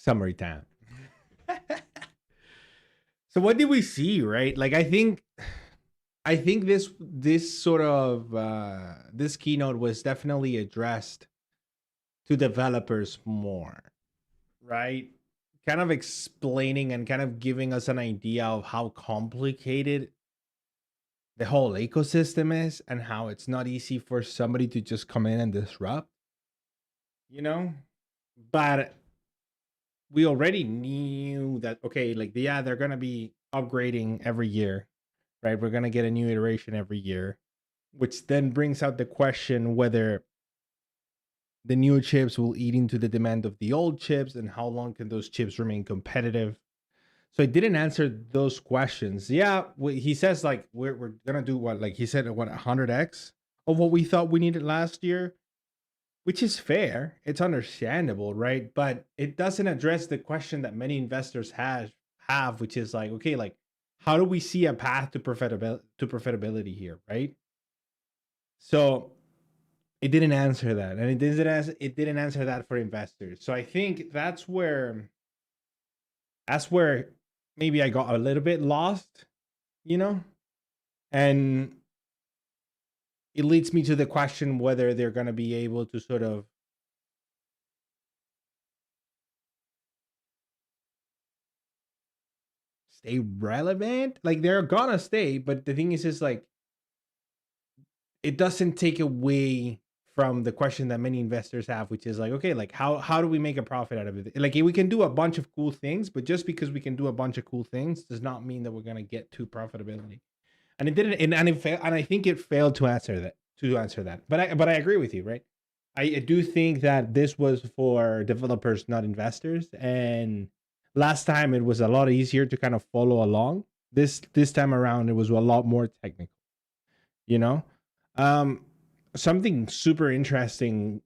Summary time. So what did we see, right? Like I think this sort of this keynote was definitely addressed to developers more, right? Kind of explaining and kind of giving us an idea of how complicated the whole ecosystem is and how it's not easy for somebody to just come in and disrupt, you know? But we already knew that, okay, like, yeah, they're going to be upgrading every year, right? We're going to get a new iteration every year, which then brings out the question whether the new chips will eat into the demand of the old chips and how long can those chips remain competitive. So it didn't answer those questions. Yeah, he says like we're gonna do what, like he said, what, 100x of what we thought we needed last year, which is fair. It's understandable, right? But it doesn't address the question that many investors have, which is like, okay, like how do we see a path to profitability here, right? So it didn't answer that, and it didn't answer that for investors. So I think that's where maybe I got a little bit lost, you know? And it leads me to the question whether they're going to be able to sort of stay relevant. Like they're going to stay, but the thing is like it doesn't take away from the question that many investors have, which is like, okay, like how do we make a profit out of it? Like we can do a bunch of cool things, but just because we can do a bunch of cool things does not mean that we're going to get to profitability. And it didn't, and it failed, and I think it failed to answer that. But I agree with you, right? I do think that this was for developers, not investors. And last time it was a lot easier to kind of follow along. This time around it was a lot more technical, you know? Um Something super interesting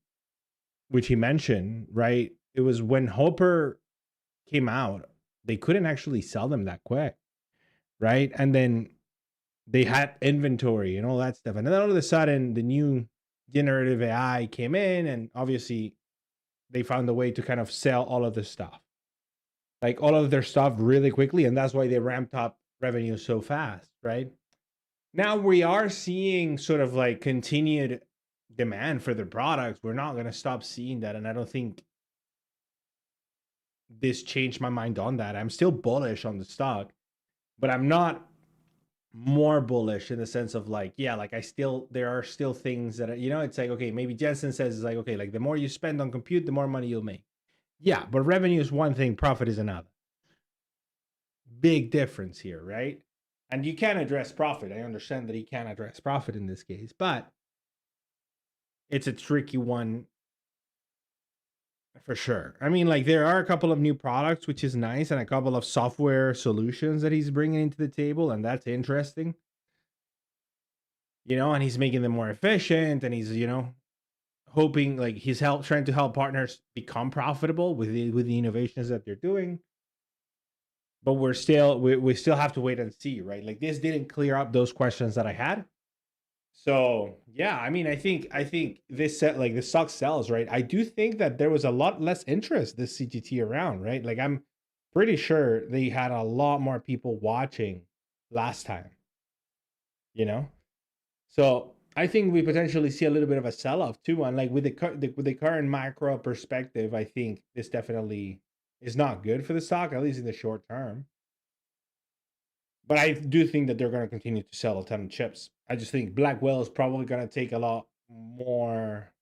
which he mentioned, right? It was when Hopper came out, they couldn't actually sell them that quick, right? And then they had inventory and all that stuff. And then all of a sudden, the new generative AI came in, and obviously, they found a way to kind of sell all of this stuff, like all of their stuff really quickly. And that's why they ramped up revenue so fast, right? Now we are seeing sort of like continued demand for their products. We're not going to stop seeing that. And I don't think this changed my mind on that. I'm still bullish on the stock, but I'm not more bullish in the sense of like, yeah, like there are still things that it's like, okay, maybe Jensen says it's like, okay, like the more you spend on compute, the more money you'll make. Yeah, but revenue is one thing, profit is another. Big difference here, right? And you can address profit. I understand that he can address profit in this case, but it's a tricky one for sure. I mean, like there are a couple of new products, which is nice, and a couple of software solutions that he's bringing into the table, and that's interesting. And he's making them more efficient, and he's hoping, like, he's trying to help partners become profitable with the innovations that they're doing. But we still have to wait and see, right? Like this didn't clear up those questions that I had. So yeah, I mean, I think this set, like the stock sells, right? I do think that there was a lot less interest this CGT around, right? Like I'm pretty sure they had a lot more people watching last time, you know. So I think we potentially see a little bit of a sell-off too. And like with the current macro perspective, I think this definitely is not good for the stock, at least in the short term. But I do think that they're going to continue to sell a ton of chips. I just think Blackwell is probably going to take a lot more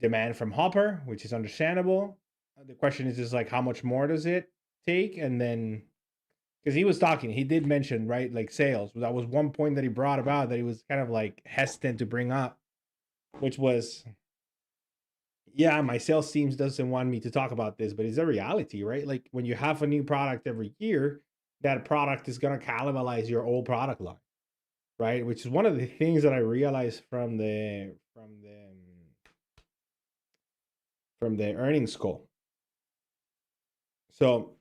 demand from Hopper, which is understandable. The question is just like how much more does it take? And then because he did mention, right, like sales. That was one point that he brought about that he was kind of like hesitant to bring up, which was, yeah, my sales teams doesn't want me to talk about this, but it's a reality, right? Like when you have a new product every year, that product is going to cannibalize your old product line, right? Which is one of the things that I realized from the earnings call. So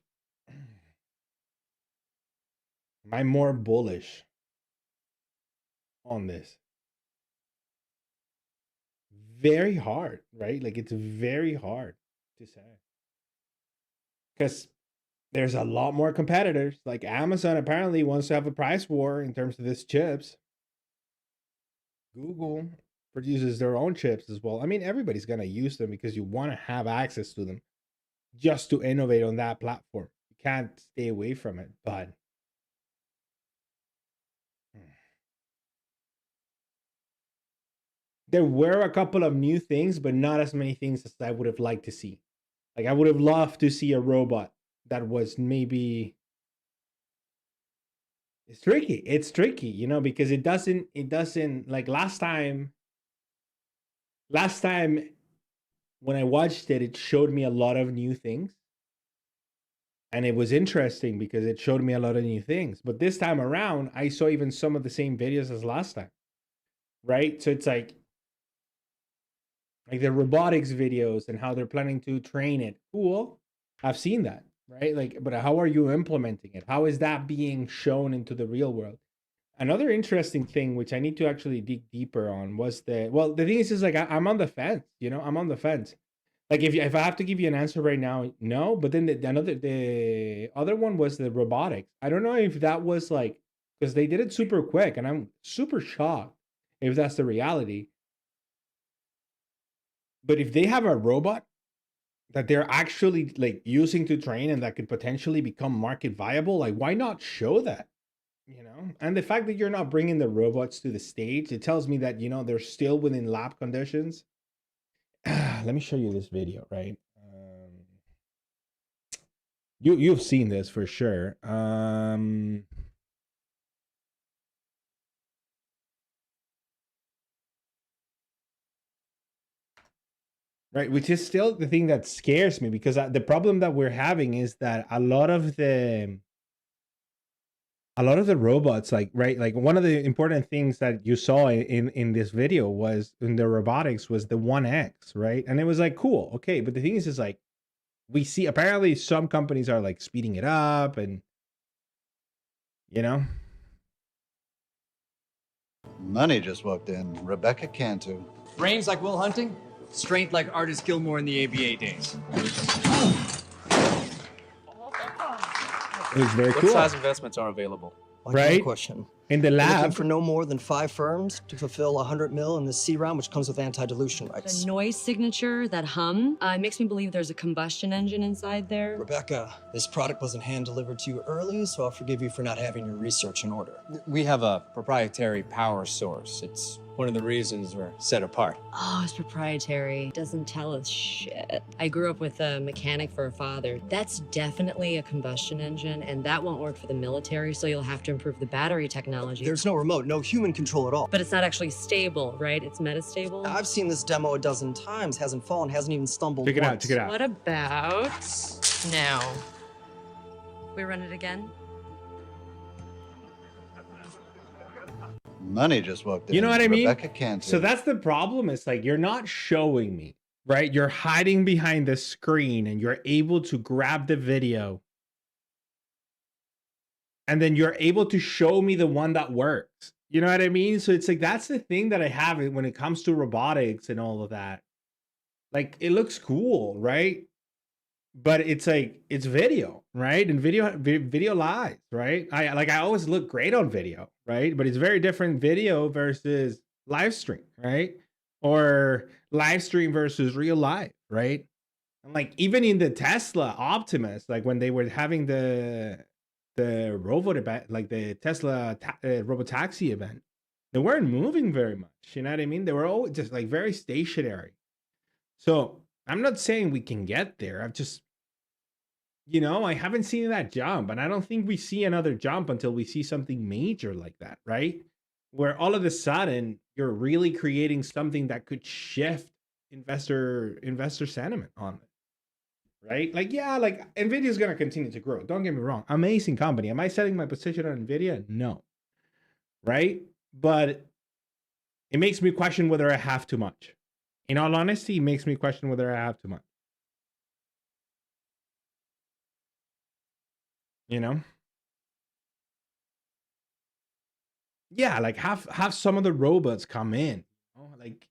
I'm more bullish on this. Very hard, right? Like it's very hard to say. because there's a lot more competitors. Like Amazon apparently wants to have a price war in terms of these chips. Google produces their own chips as well. I mean, everybody's going to use them because you want to have access to them just to innovate on that platform. You can't stay away from it, but there were a couple of new things, but not as many things as I would have liked to see. Like I would have loved to see a robot that was maybe it's tricky, you know, because it doesn't like last time when I watched it, it showed me a lot of new things. And it was interesting because it showed me a lot of new things. But this time around, I saw even some of the same videos as last time. Right? So it's like the robotics videos and how they're planning to train it. Cool. I've seen that, right? Like, but how are you implementing it? How is that being shown into the real world? Another interesting thing, which I need to actually dig deeper on, was the thing is like I'm on the fence. You know, I'm on the fence. Like if I have to give you an answer right now, no. But then the other one was the robotics. I don't know if that was like because they did it super quick, and I'm super shocked if that's the reality. But if they have a robot that they're actually like using to train and that could potentially become market viable, like why not show that? You know, and the fact that you're not bringing the robots to the stage, it tells me that you know they're still within lab conditions. Let me show you this video, right? You've seen this for sure. Right, which is still the thing that scares me because the problem that we're having is that a lot of the robots, like right, like one of the important things that you saw in this video was in the robotics was the 1X, right? And it was like cool, okay, but the thing is like we see apparently some companies are like speeding it up, and you know. Money just walked in. Rebecca Cantu. Brains like Will Hunting, strength like Artist Gilmore in the ABA days. It was very What cool. size investments are available? Right? Question. In the We're lab. looking for no more than 5 firms to fulfill 100 mil in the C round, which comes with anti-dilution rights. The noise signature, that hum, makes me believe there's a combustion engine inside there. Rebecca, this product wasn't hand-delivered to you early, so I'll forgive you for not having your research in order. We have a proprietary power source. It's one of the reasons we're set apart. Oh, it's proprietary. Doesn't tell us shit. I grew up with a mechanic for a father. That's definitely a combustion engine, and that won't work for the military, so you'll have to improve the battery technology. There's no remote, no human control at all. But it's not actually stable, right? It's metastable. I've seen this demo a dozen times, hasn't fallen, hasn't even stumbled once. Check it out. What about now? We run it again? Money just walked in. You know what I mean? Rebecca Cantu. So that's the problem. It's like you're not showing me, right? You're hiding behind the screen and you're able to grab the video. And then you're able to show me the one that works. You know what I mean? So it's like that's the thing that I have when it comes to robotics and all of that. Like it looks cool, right? But it's like it's video, right? And video lies, right? I always look great on video, right? But it's very different video versus live stream, right? Or live stream versus real life, right? And like even in the Tesla Optimus, like when they were having the robot event, like the Tesla robotaxi event, they weren't moving very much. You know what I mean? They were always just like very stationary. So I'm not saying we can get there. I've just, you know, I haven't seen that jump, and I don't think we see another jump until we see something major like that, right? Where all of a sudden you're really creating something that could shift investor sentiment on it, right? Like, yeah, like NVIDIA is going to continue to grow. Don't get me wrong. Amazing company. Am I selling my position on NVIDIA? No. Right? But it makes me question whether I have too much. In all honesty, it makes me question whether I have too much. You know? Yeah, like have some of the robots come in, you know? Like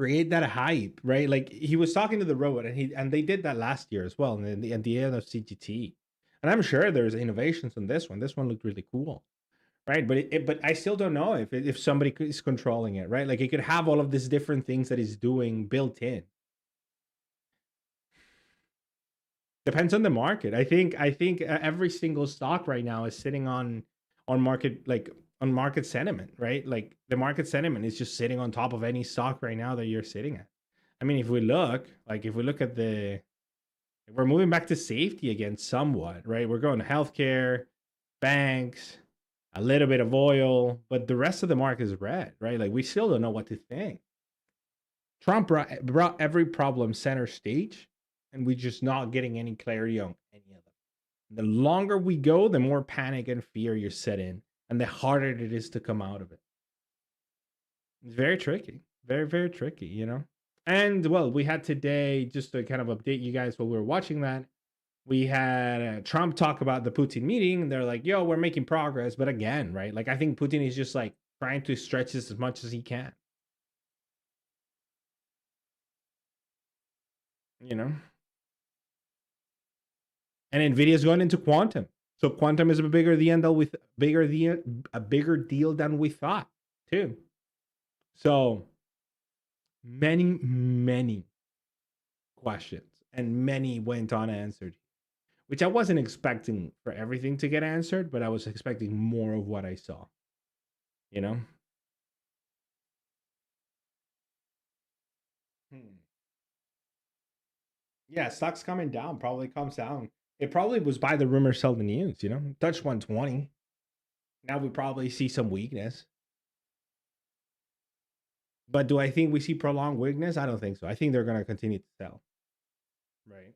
create that hype, right? Like he was talking to the robot, and they did that last year as well, and at the end of CGT. And I'm sure there's innovations on this one. This one looked really cool, right? But I still don't know if somebody is controlling it, right? Like it could have all of these different things that it's doing built in. Depends on the market. I think every single stock right now is sitting on market, like on market sentiment, right? Like the market sentiment is just sitting on top of any stock right now that you're sitting at. I mean, if we look at we're moving back to safety again somewhat, right? We're going to healthcare, banks, a little bit of oil, but the rest of the market is red, right? Like we still don't know what to think. Trump brought every problem center stage, and we're just not getting any clarity on any of them. The longer we go, the more panic and fear you set in, and the harder it is to come out of it. It's very tricky, very, very tricky, you know? And well, we had today, just to kind of update you guys while we were watching that, we had Trump talk about the Putin meeting, and they're like, yo, we're making progress. But again, right? Like, I think Putin is just like trying to stretch this as much as he can. You know? And NVIDIA is going into quantum. So quantum is a bigger deal than we thought, too. So many questions, and many went unanswered, which I wasn't expecting for everything to get answered, but I was expecting more of what I saw, you know? Yeah, stock's coming down, probably comes down. It probably was by the rumor, sell the news, you know? Touch 120. Now we probably see some weakness. But do I think we see prolonged weakness? I don't think so. I think they're going to continue to sell. Right.